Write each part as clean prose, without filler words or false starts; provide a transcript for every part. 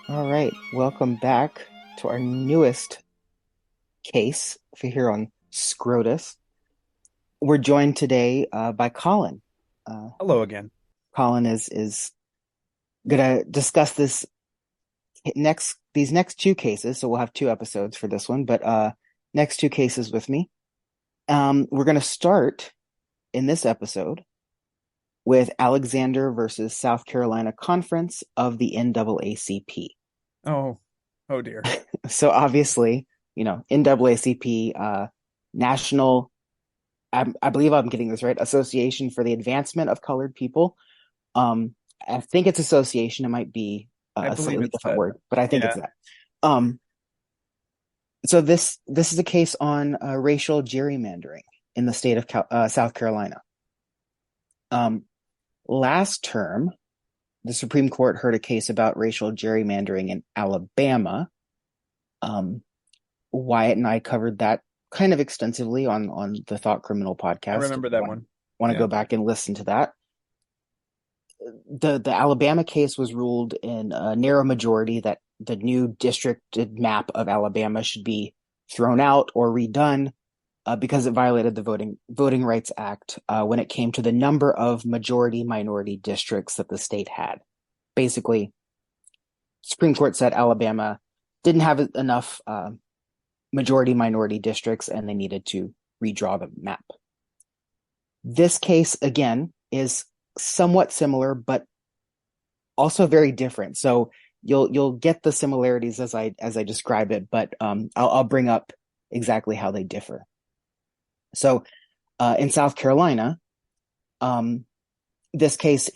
All right, welcome back to our newest case for here on SCROTUS. We're joined today by Colin. Uh, Hello again. Colin is gonna discuss these next two cases. So we'll have two episodes for this one, but next two cases with me. We're gonna start in this episode with Alexander versus South Carolina Conference of the NAACP. Oh, oh dear. So obviously, NAACP, National, I believe I'm getting this right, Association for the Advancement of Colored People. I think it's association. It might be I a believe slightly it's different that. word, but I think it's Yeah. that. Um, so this is a case on racial gerrymandering in the state of South Carolina. Last term, the Supreme Court heard a case about racial gerrymandering in Alabama. Wyatt and I covered that kind of extensively on the Thought Criminal I podcast. remember that one. Want to Yeah. go back and listen to that. The Alabama case was ruled in a narrow majority that the new districted map of Alabama should be thrown out or redone because it violated the Voting Rights Act when it came to the number of majority minority districts that the state had. Basically, Supreme Court said Alabama didn't have enough majority minority districts and they needed to redraw the map. This case, again, is somewhat similar, but also very different. So you'll get the similarities as I describe it, but I'll bring up exactly how they differ. So in South Carolina, this case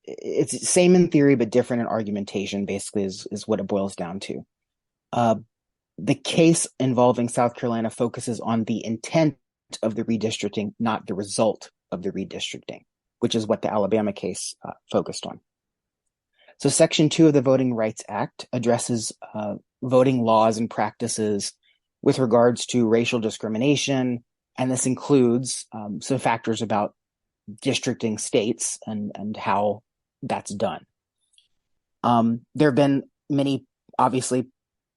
it's same in theory but different in argumentation. Basically, is what it boils down to. The case involving South Carolina focuses on the intent of the redistricting, not the result of the redistricting, which is what the Alabama case focused on. So Section 2 of the Voting Rights Act addresses voting laws and practices with regards to racial discrimination, and this includes some factors about districting states and how that's done. There have been many, obviously,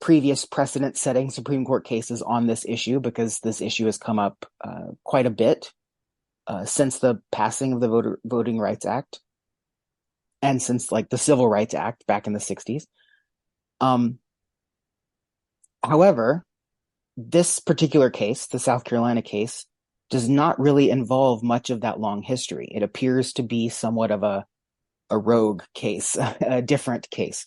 previous precedent-setting Supreme Court cases on this issue because this issue has come up quite a bit since the passing of the Voting Rights Act and since like the Civil Rights Act back in the 60s. However, this particular case, the South Carolina case, does not really involve much of that long history. It appears to be somewhat of a rogue case, a different case.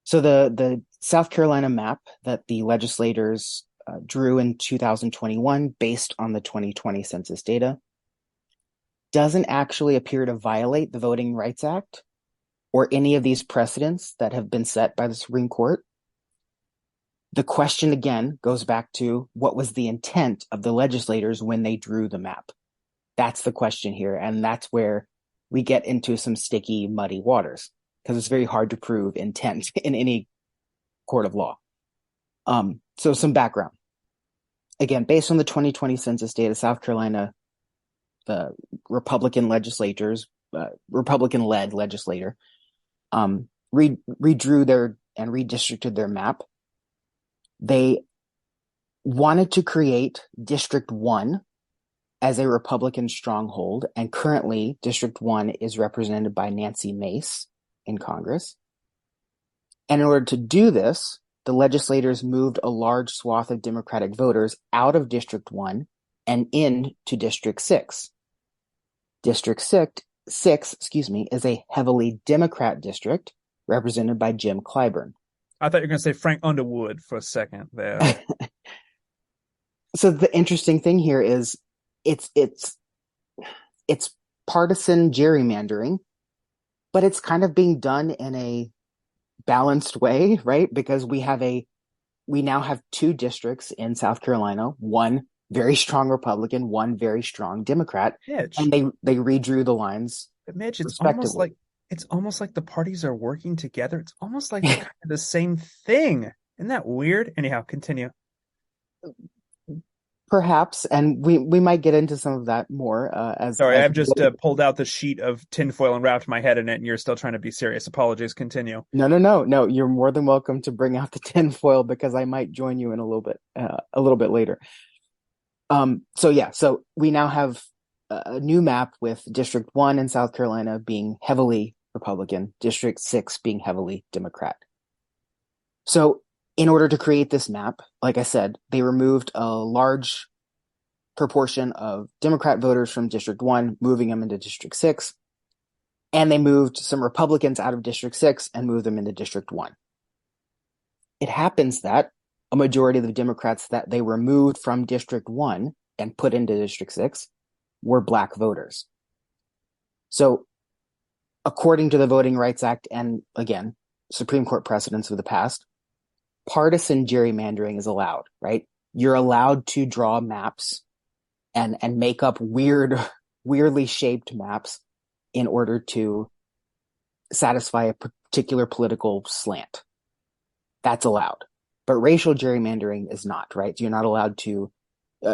So the South Carolina map that the legislators drew in 2021 based on the 2020 census data doesn't actually appear to violate the Voting Rights Act or any of these precedents that have been set by the Supreme Court. The question again goes back to what was the intent of the legislators when they drew the map? That's the question here. And that's where we get into some sticky, muddy waters because it's very hard to prove intent in any court of law. So some background. Again, based on the 2020 census data, South Carolina, the Republican-led legislator, redrew their and redistricted their map. They wanted to create District 1 as a Republican stronghold, and currently District 1 is represented by Nancy Mace in Congress. And in order to do this, the legislators moved a large swath of Democratic voters out of District 1 and into District 6. District 6, is a heavily Democrat district represented by Jim Clyburn. I thought you were going to say Frank Underwood for a second there. So the interesting thing here is it's partisan gerrymandering, but it's kind of being done in a balanced way, right? Because we now have two districts in South Carolina, one very strong Republican, one very strong Democrat, Mitch, and they redrew the lines but Mitch, respectively. it's almost like the parties are working together. It's almost like they're kind of the same thing. Isn't that weird? Anyhow, continue. Perhaps, and we might get into some of that more Sorry, as I've we just go. pulled out the sheet of tinfoil and wrapped my head in it, and you're still trying to be serious. Apologies. Continue. No. You're more than welcome to bring out the tinfoil because I might join you in a little bit later. So yeah, so we now have a new map with District 1 in South Carolina being heavily Republican, District 6 being heavily Democrat. So in order to create this map, like I said, they removed a large proportion of Democrat voters from District 1, moving them into District 6, and they moved some Republicans out of District 6 and moved them into District 1. It happens that a majority of the Democrats that they removed from District 1 and put into District 6 were black voters. So, according to the Voting Rights Act and, again, Supreme Court precedents of the past, partisan gerrymandering is allowed, right? You're allowed to draw maps and make up weirdly shaped maps in order to satisfy a particular political slant. That's allowed. But racial gerrymandering is not, right? You're not allowed to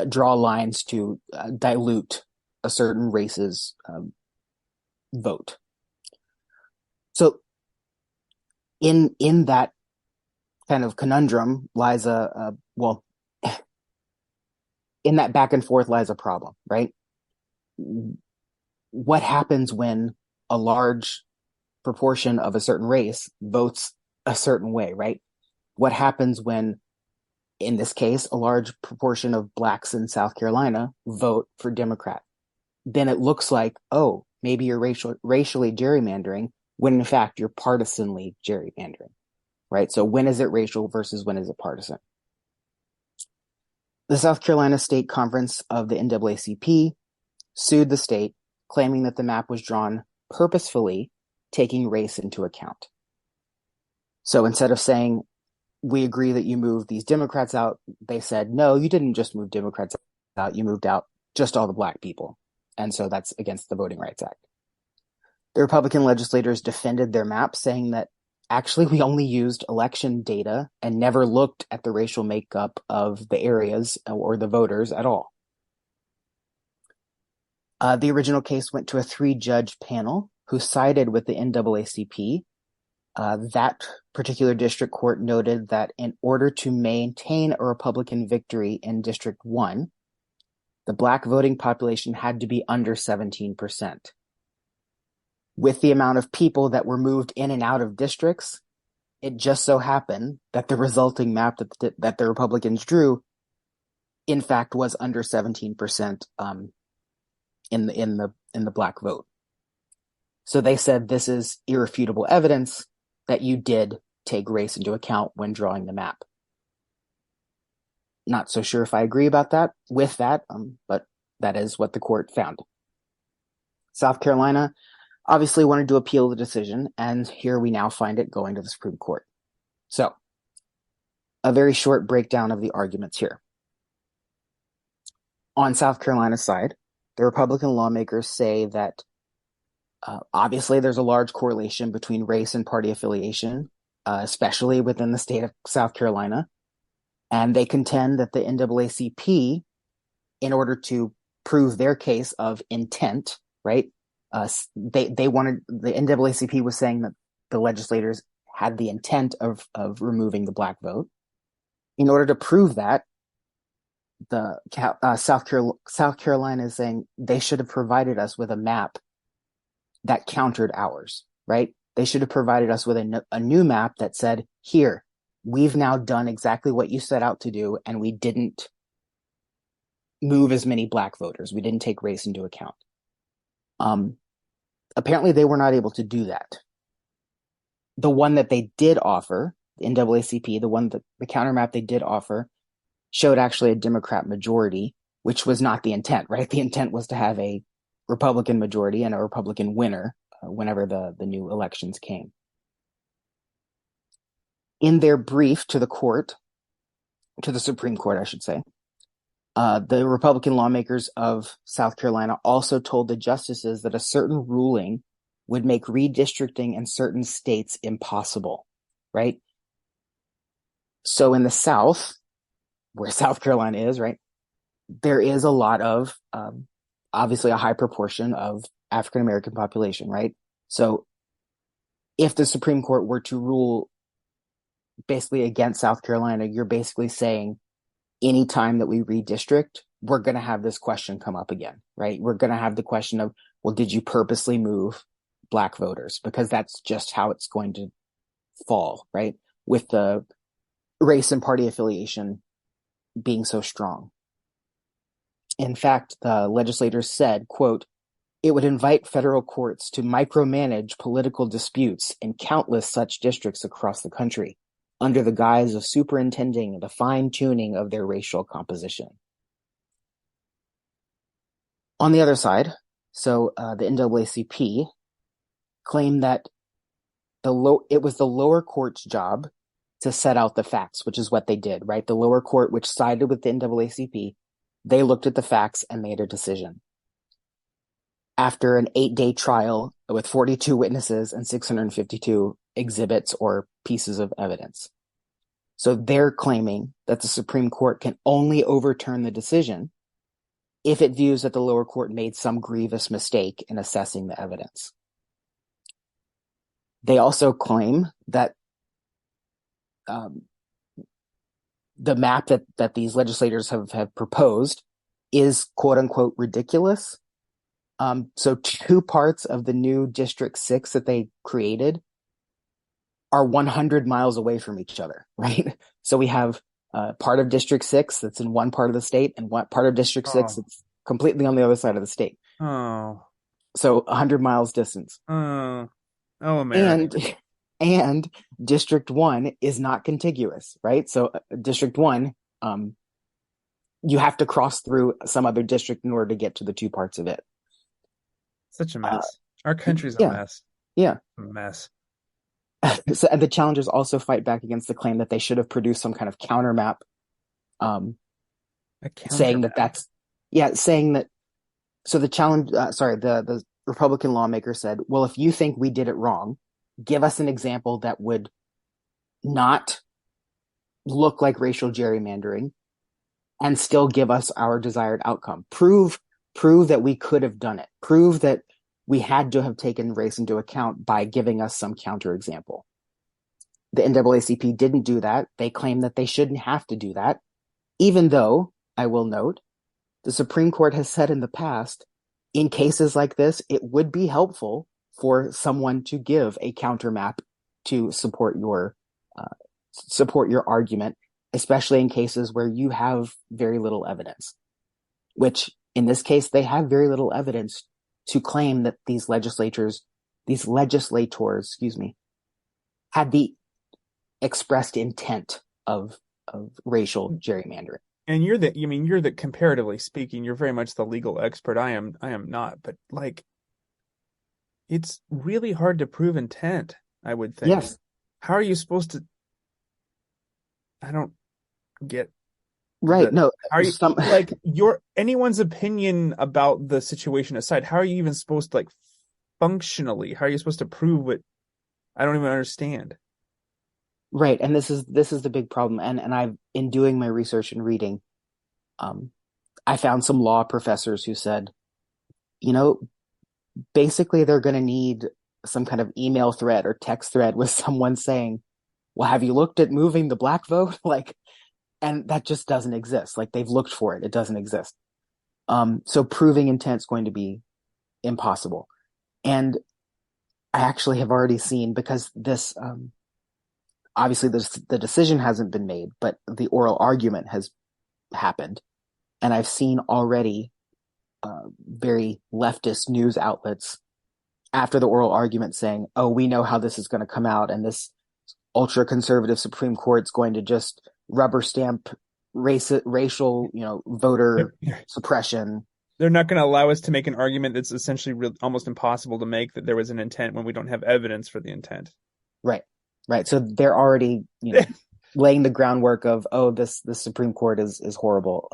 draw lines to dilute a certain race's vote. So in that kind of conundrum lies in that back and forth lies a problem, right? What happens when a large proportion of a certain race votes a certain way, right? What happens when, in this case, a large proportion of blacks in South Carolina vote for Democrat? Then it looks like, oh, maybe you're racially gerrymandering when in fact you're partisanly gerrymandering, right? So when is it racial versus when is it partisan? The South Carolina State Conference of the NAACP sued the state, claiming that the map was drawn purposefully, taking race into account. So instead of saying, we agree that you moved these Democrats out, they said, no, you didn't just move Democrats out, you moved out just all the black people. And so that's against the Voting Rights Act. The Republican legislators defended their map, saying that actually we only used election data and never looked at the racial makeup of the areas or the voters at all. The original case went to a 3-judge panel who sided with the NAACP. That particular district court noted that in order to maintain a Republican victory in District 1, the black voting population had to be under 17%. With the amount of people that were moved in and out of districts, it just so happened that the resulting map that the Republicans drew, in fact, was under 17% in the black vote. So they said this is irrefutable evidence that you did take race into account when drawing the map. Not so sure if I agree about that but that is what the court found. South Carolina obviously wanted to appeal the decision, and here we now find it going to the Supreme Court. So, a very short breakdown of the arguments here. On South Carolina's side, the Republican lawmakers say that obviously there's a large correlation between race and party affiliation, especially within the state of South Carolina. And they contend that the NAACP, in order to prove their case of intent, right? They wanted, the NAACP was saying that the legislators had the intent of removing the black vote. In order to prove that, the South Carolina is saying they should have provided us with a map that countered ours, right? They should have provided us with a new map that said, here, we've now done exactly what you set out to do, and we didn't move as many black voters. We didn't take race into account. Apparently, they were not able to do that. The one that they did offer, the NAACP, the counter map they did offer, showed actually a Democrat majority, which was not the intent, right? The intent was to have a Republican majority and a Republican winner whenever the new elections came. In their brief to the Supreme Court, I should say, the Republican lawmakers of South Carolina also told the justices that a certain ruling would make redistricting in certain states impossible, right? So in the South, where South Carolina is, right, there is a lot of, obviously a high proportion of African American population, right? So if the Supreme Court were to rule basically against South Carolina, you're basically saying anytime that we redistrict, we're going to have this question come up again, right? We're going to have the question of, well, did you purposely move black voters? Because that's just how it's going to fall, right? With the race and party affiliation being so strong. In fact, the legislators said, quote, it would invite federal courts to micromanage political disputes in countless such districts across the country under the guise of superintending the fine-tuning of their racial composition. On the other side, the NAACP claimed that it was the lower court's job to set out the facts, which is what they did, right? The lower court, which sided with the NAACP, they looked at the facts and made a decision. After an 8-day trial with 42 witnesses and 652 exhibits or pieces of evidence. So they're claiming that the Supreme Court can only overturn the decision if it views that the lower court made some grievous mistake in assessing the evidence. They also claim that the map that these legislators have proposed is quote unquote ridiculous. So 2 parts of the new District 6 that they created are 100 miles away from each other, right? So we have part of District 6 that's in one part of the state and one part of District 6 that's completely on the other side of the state. Oh. So 100 miles distance. Oh, America. And District 1 is not contiguous, right? So District 1, you have to cross through some other district in order to get to the 2 parts of it. Such a mess. Our country's a mess. Yeah. A mess. So, and the challengers also fight back against the claim that they should have produced some kind of counter map, saying that so the challenge, the Republican lawmaker said, well, if you think we did it wrong, give us an example that would not look like racial gerrymandering and still give us our desired outcome. Prove that we could have done it. Prove that we had to have taken race into account by giving us some counterexample. The NAACP didn't do that. They claim that they shouldn't have to do that, even though, I will note, the Supreme Court has said in the past, in cases like this, it would be helpful for someone to give a counter map to support your argument, especially in cases where you have very little evidence, which in this case, they have very little evidence to claim that these legislators, had the expressed intent of racial gerrymandering. And you're the comparatively speaking, you're very much the legal expert. I am not, but like, it's really hard to prove intent, I would think. Yes. How are you supposed to? I don't get. Right. No. Are you like anyone's opinion about the situation aside? How are you even supposed to functionally? How are you supposed to prove it? I don't even understand. Right, and this is the big problem. And I've in doing my research and reading, I found some law professors who said, basically they're going to need some kind of email thread or text thread with someone saying, "Well, have you looked at moving the black vote?" And that just doesn't exist. They've looked for it. It doesn't exist. So proving intent is going to be impossible. And I actually have already seen, because this, obviously the decision hasn't been made, but the oral argument has happened. And I've seen already very leftist news outlets after the oral argument saying, "Oh, we know how this is going to come out. And this ultra conservative Supreme Court is going to just rubber stamp racial, voter suppression." They're not going to allow us to make an argument that's essentially almost impossible to make, that there was an intent when we don't have evidence for the intent. Right. So they're already, laying the groundwork of, oh, this Supreme Court is horrible,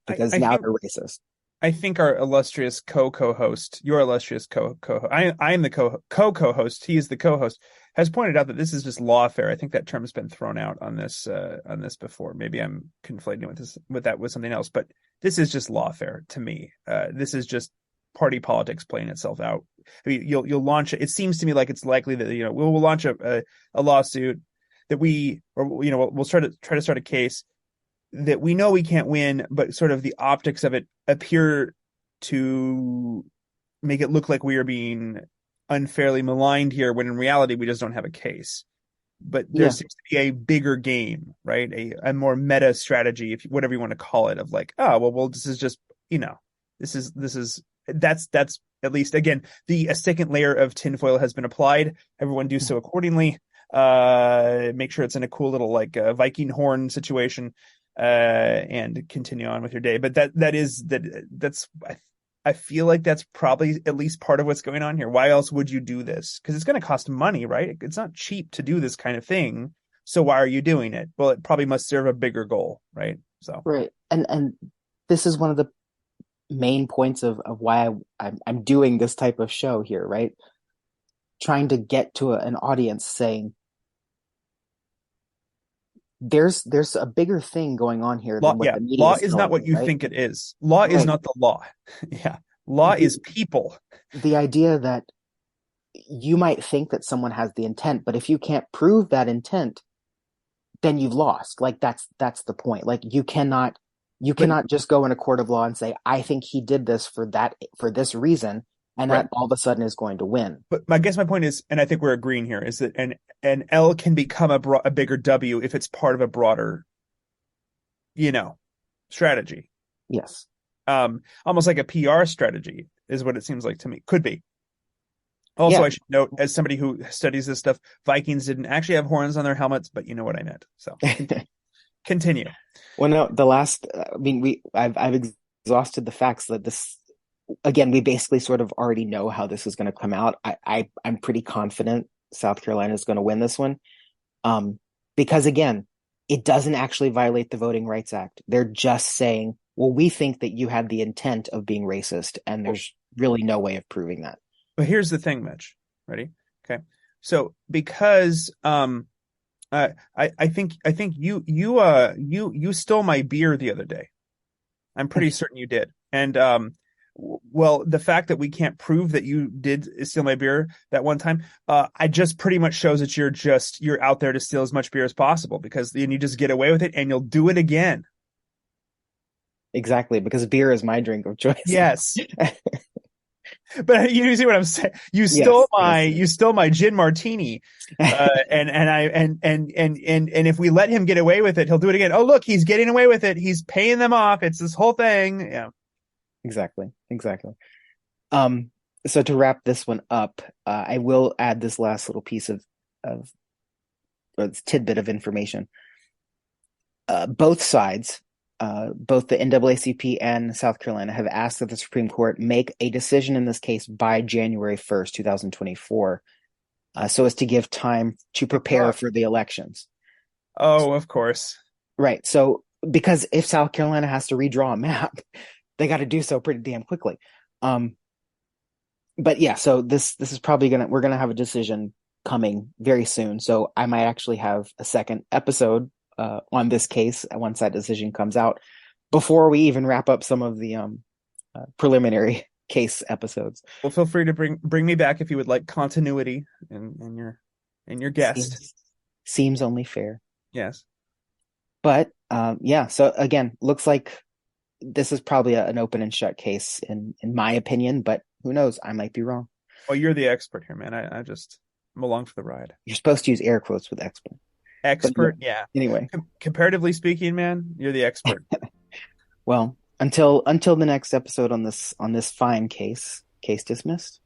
because now they're racist. I think our illustrious co-host, your illustrious co-host, I am the co-host, he is the co-host, has pointed out that this is just lawfare. I think that term has been thrown out on this before. Maybe I'm conflating with something else, but this is just lawfare to me. This is just party politics playing itself out. I mean, you'll launch it. It seems to me like it's likely that we'll launch a lawsuit that we'll try to start a case that we know we can't win, but sort of the optics of it appear to make it look like we are being unfairly maligned here, when in reality we just don't have a case. But there Yeah, seems to be a bigger game, right? A more meta strategy, if whatever you want to call it, of like, oh well, this is just that's at least, again, a second layer of tinfoil has been applied. Everyone do so accordingly. Make sure it's in a cool little like Viking horn situation, and continue on with your day. But that's I feel like that's probably at least part of what's going on here. Why else would you do this? Because it's going to cost money, right? It's not cheap to do this kind of thing. So why are you doing it? Well, it probably must serve a bigger goal, right? So right. And this is one of the main points of why I'm doing this type of show here, right? Trying to get to an audience saying there's a bigger thing going on here law, than what yeah, the media law is is not telling what you, you right? think it is. Law is Right. not the law. Yeah. Law The, is people. the idea that you might think that someone has the intent, but if you can't prove that intent, then you've lost. Like that's the point. Like you But cannot just go in a court of law and say, I think he did this for this reason, and right. that all of a sudden is going to win. But I guess my point is, and I think we're agreeing here, is that an L can become a bigger W if it's part of a broader, strategy. Yes. Almost like a PR strategy is what it seems like to me. Could be. Also, Yeah. I should note, as somebody who studies this stuff, Vikings didn't actually have horns on their helmets, but you know what I meant. So continue. Well, no, I mean, I've exhausted the facts that this, again, we basically sort of already know how this is going to come out. I'm pretty confident South Carolina is going to win this one. Because again, it doesn't actually violate the Voting Rights Act. They're just saying, well, we think that you had the intent of being racist, and there's really no way of proving that. But here's the thing, Mitch. Ready? Okay. So because I think you stole my beer the other day. I'm pretty certain you did. And well, the fact that we can't prove that you did steal my beer that one time, I just pretty much shows that you're out there to steal as much beer as possible, because then you just get away with it and you'll do it again. Exactly, because beer is my drink of choice. Yes. But you see what I'm saying? You Yes, stole my yes. you stole my gin martini, and if we let him get away with it, he'll do it again. Oh, look, he's getting away with it. He's paying them off. It's this whole thing. Yeah. Exactly, exactly. So to wrap this one up, I will add this last little piece of or this tidbit of information. Both sides, both the NAACP and South Carolina, have asked that the Supreme Court make a decision in this case by January 1st, 2024, so as to give time to prepare for the elections. Oh, of course. Right. So, because if South Carolina has to redraw a map, they got to do so pretty damn quickly. But yeah, so this is probably we're gonna have a decision coming very soon. So I might actually have a second episode on this case once that decision comes out, before we even wrap up some of the preliminary case episodes. Well, feel free to bring me back if you would like continuity in your guest. Seems only fair. Yes. But yeah, so again, looks like this is probably an open and shut case in my opinion, but who knows? I might be wrong. Well, you're the expert here, man. I'm along for the ride. You're supposed to use air quotes with expert. But Expert, yeah. anyway, Comparatively speaking, man, you're the expert. well, until the next episode on this fine case dismissed.